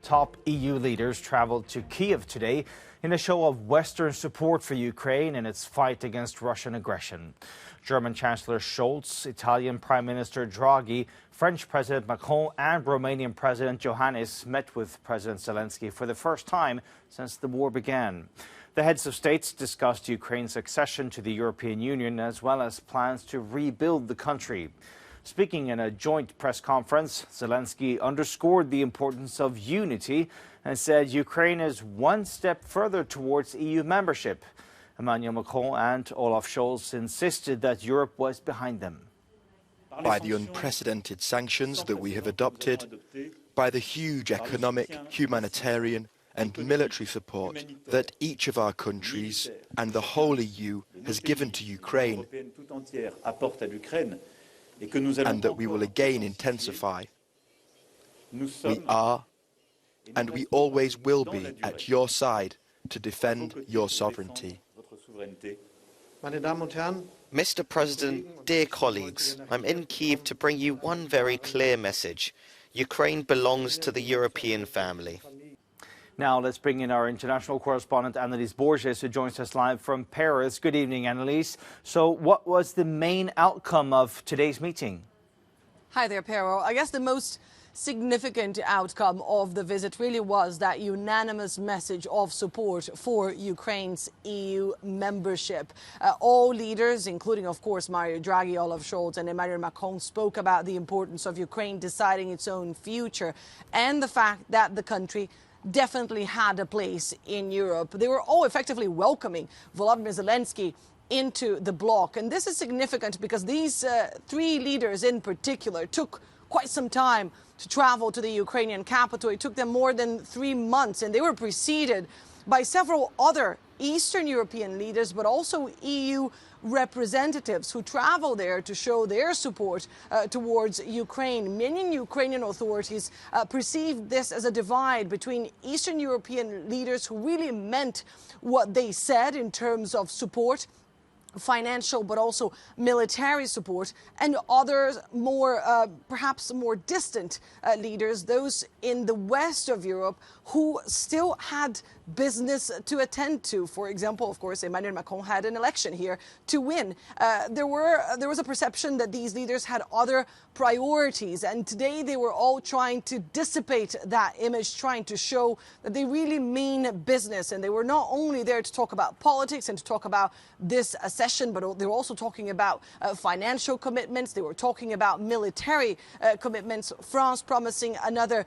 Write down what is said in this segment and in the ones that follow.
Top EU leaders traveled to Kiev today in a show of Western support for Ukraine in its fight against Russian aggression. German Chancellor Scholz, Italian Prime Minister Draghi, French President Macron and Romanian President Iohannis met with President Zelensky for the first time since the war began. The heads of states discussed Ukraine's accession to the European Union as well as plans to rebuild the country. Speaking in a joint press conference, Zelensky underscored the importance of unity and said Ukraine is one step further towards EU membership. Emmanuel Macron and Olaf Scholz insisted that Europe was behind them. By the unprecedented sanctions that we have adopted, by the huge economic, humanitarian and military support that each of our countries and the whole EU has given to Ukraine, and that we will again intensify. We are, and we always will be, at your side to defend your sovereignty. Mr. President, dear colleagues, I'm in Kyiv to bring you one very clear message. Ukraine belongs to the European family. Now let's bring in our international correspondent Annelies Borges, who joins us live from Paris. Good evening, Annelies. So what was the main outcome of today's meeting? Hi there, Pero. I guess the most significant outcome of the visit really was that unanimous message of support for Ukraine's EU membership. All leaders, including, of course, Mario Draghi, Olaf Scholz and Emmanuel Macron, spoke about the importance of Ukraine deciding its own future and the fact that the country definitely had a place in Europe. They were all effectively welcoming Volodymyr Zelensky into the bloc. And this is significant because these three leaders in particular took quite some time to travel to the Ukrainian capital. It took them more than 3 months, and they were preceded by several other Eastern European leaders, but also EU representatives who travel there to show their support towards Ukraine. Many Ukrainian authorities perceived this as a divide between Eastern European leaders who really meant what they said in terms of support, financial but also military support, and others more perhaps more distant leaders, those in the west of Europe who still had business to attend to. For example, of course, Emmanuel Macron had an election here to win. There was a perception that these leaders had other priorities, and today they were all trying to dissipate that image, trying to show that they really mean business. And they were not only there to talk about politics and to talk about this accession, but they were also talking about financial commitments. They were talking about military commitments. France promising another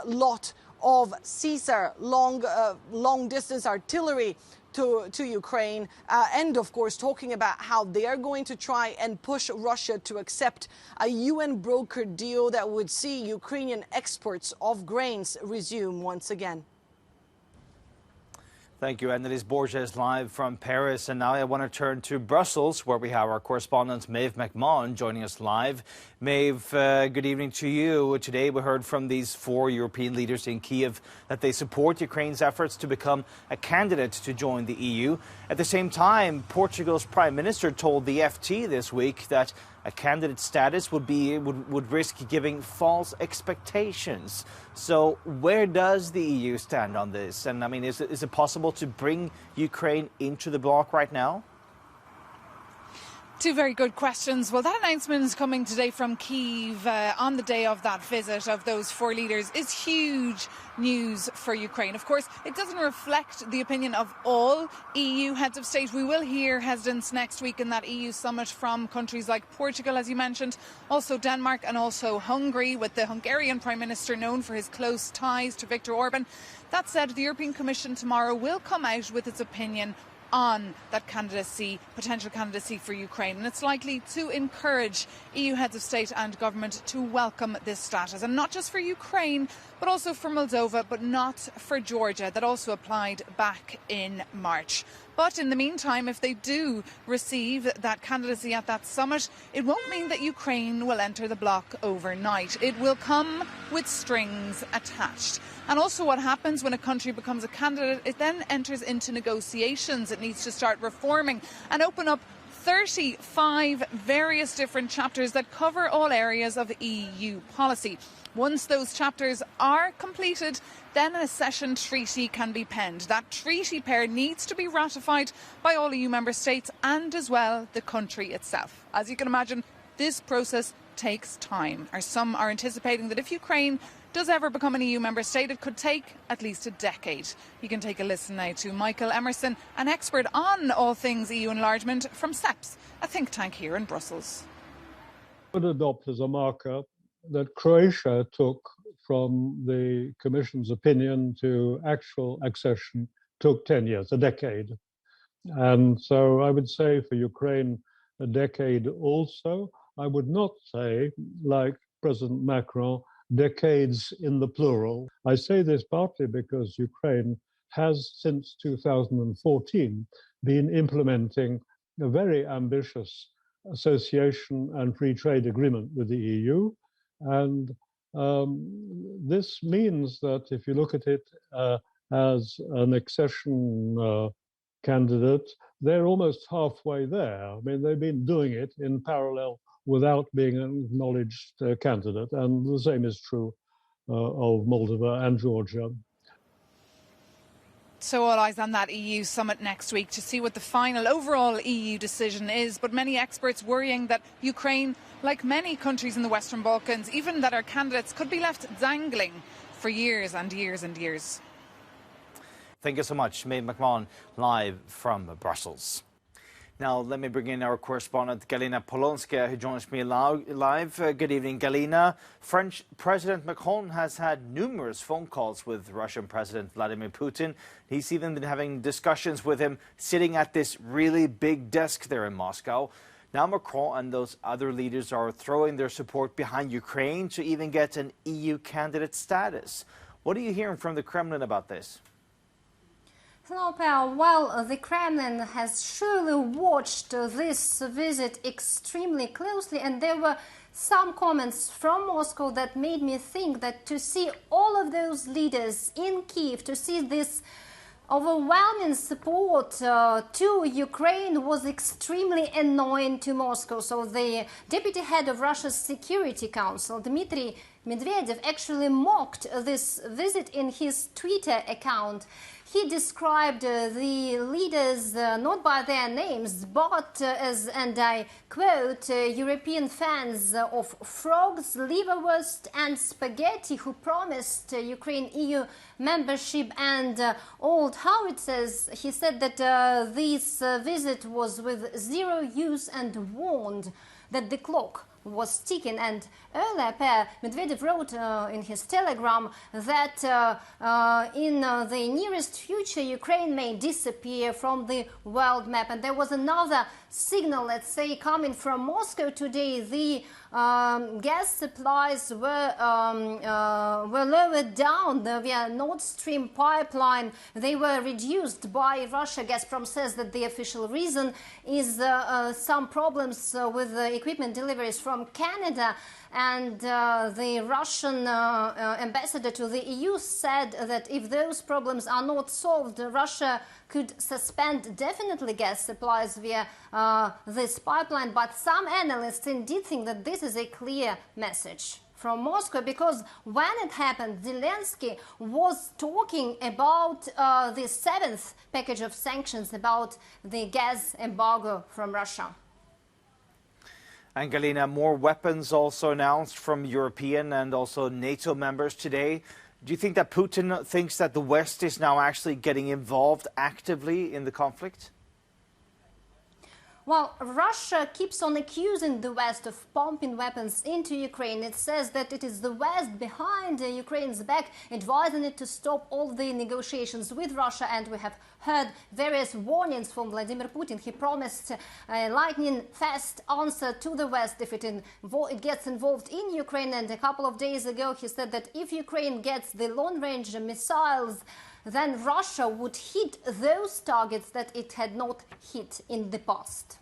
lot of Caesar long-distance artillery to Ukraine, and of course talking about how they are going to try and push Russia to accept a UN-brokered deal that would see Ukrainian exports of grains resume once again. Thank you, Annelies Borges, live from Paris. And now I want to turn to Brussels, where we have our correspondent Maeve McMahon joining us live. Maeve, good evening to you. Today we heard from these 4 European leaders in Kiev that they support Ukraine's efforts to become a candidate to join the EU. At the same time, Portugal's Prime Minister told the FT this week that a candidate status would risk giving false expectations. So where does the EU stand on this? And I mean, is it possible to bring Ukraine into the bloc right now? Two very good questions. Well, that announcement is coming today from Kyiv on the day of that visit of those 4 leaders is huge news for Ukraine. Of course, it doesn't reflect the opinion of all EU heads of state. We will hear hesitance next week in that EU summit from countries like Portugal, as you mentioned, also Denmark and also Hungary, with the Hungarian Prime Minister known for his close ties to Viktor Orban. That said, the European Commission tomorrow will come out with its opinion on that potential candidacy for Ukraine. And it's likely to encourage EU heads of state and government to welcome this status. And not just for Ukraine, but also for Moldova, but not for Georgia. That also applied back in March. But in the meantime, if they do receive that candidacy at that summit, it won't mean that Ukraine will enter the bloc overnight. It will come with strings attached. And also what happens when a country becomes a candidate, it then enters into negotiations. It needs to start reforming and open up 35 various different chapters that cover all areas of EU policy. Once those chapters are completed, then an accession treaty can be penned. That treaty pair needs to be ratified by all EU member states and as well the country itself. As you can imagine, this process takes time. Some are anticipating that if Ukraine does ever become an EU member state, it could take at least a decade. You can take a listen now to Michael Emerson, an expert on all things EU enlargement from SEPS, a think tank here in Brussels. Would adopt as a marker that Croatia took from the Commission's opinion to actual accession took 10 years, a decade. And so I would say for Ukraine, a decade also. I would not say, like President Macron, decades in the plural. I say this partly because Ukraine has, since 2014, been implementing a very ambitious association and free trade agreement with the EU. And this means that if you look at it as an accession candidate, they're almost halfway there. I mean, they've been doing it in parallel without being an acknowledged candidate. And the same is true of Moldova and Georgia. So all eyes on that EU summit next week to see what the final overall EU decision is. But many experts worrying that Ukraine, like many countries in the Western Balkans, even that are candidates, could be left dangling for years and years and years. Thank you so much, Maeve McMahon, live from Brussels. Now, let me bring in our correspondent, Galina Polonska, who joins me live. Good evening, Galina. French President Macron has had numerous phone calls with Russian President Vladimir Putin. He's even been having discussions with him sitting at this really big desk there in Moscow. Now Macron and those other leaders are throwing their support behind Ukraine to even get an EU candidate status. What are you hearing from the Kremlin about this? Hello, Pal. Well, the Kremlin has surely watched this visit extremely closely, and there were some comments from Moscow that made me think that to see all of those leaders in Kyiv, to see this overwhelming support to Ukraine was extremely annoying to Moscow. So the deputy head of Russia's Security Council, Dmitry Medvedev, actually mocked this visit in his Twitter account. He described the leaders not by their names, but as, and I quote, European fans of frogs, liverwurst and spaghetti who promised Ukraine EU membership and old howitzers. He said that this visit was with zero use and warned that the clock was ticking. And earlier, Medvedev wrote in his telegram that in the nearest future Ukraine may disappear from the world map. And there was another signal, let's say, coming from Moscow today. The gas supplies were lowered down via Nord Stream pipeline. They were reduced by Russia. Gazprom says that the official reason is some problems with the equipment deliveries from Canada. And the Russian ambassador to the EU said that if those problems are not solved, Russia could suspend definitely gas supplies via this pipeline. But some analysts indeed think that this is a clear message from Moscow, because when it happened, Zelensky was talking about the 7th package of sanctions, about the gas embargo from Russia. And Galina, more weapons also announced from European and also NATO members today. Do you think that Putin thinks that the West is now actually getting involved actively in the conflict? Well, Russia keeps on accusing the West of pumping weapons into Ukraine. It says that it is the West behind Ukraine's back, advising it to stop all the negotiations with Russia. And we have heard various warnings from Vladimir Putin. He promised a lightning-fast answer to the West if it gets involved in Ukraine. And a couple of days ago, he said that if Ukraine gets the long-range missiles, then Russia would hit those targets that it had not hit in the past.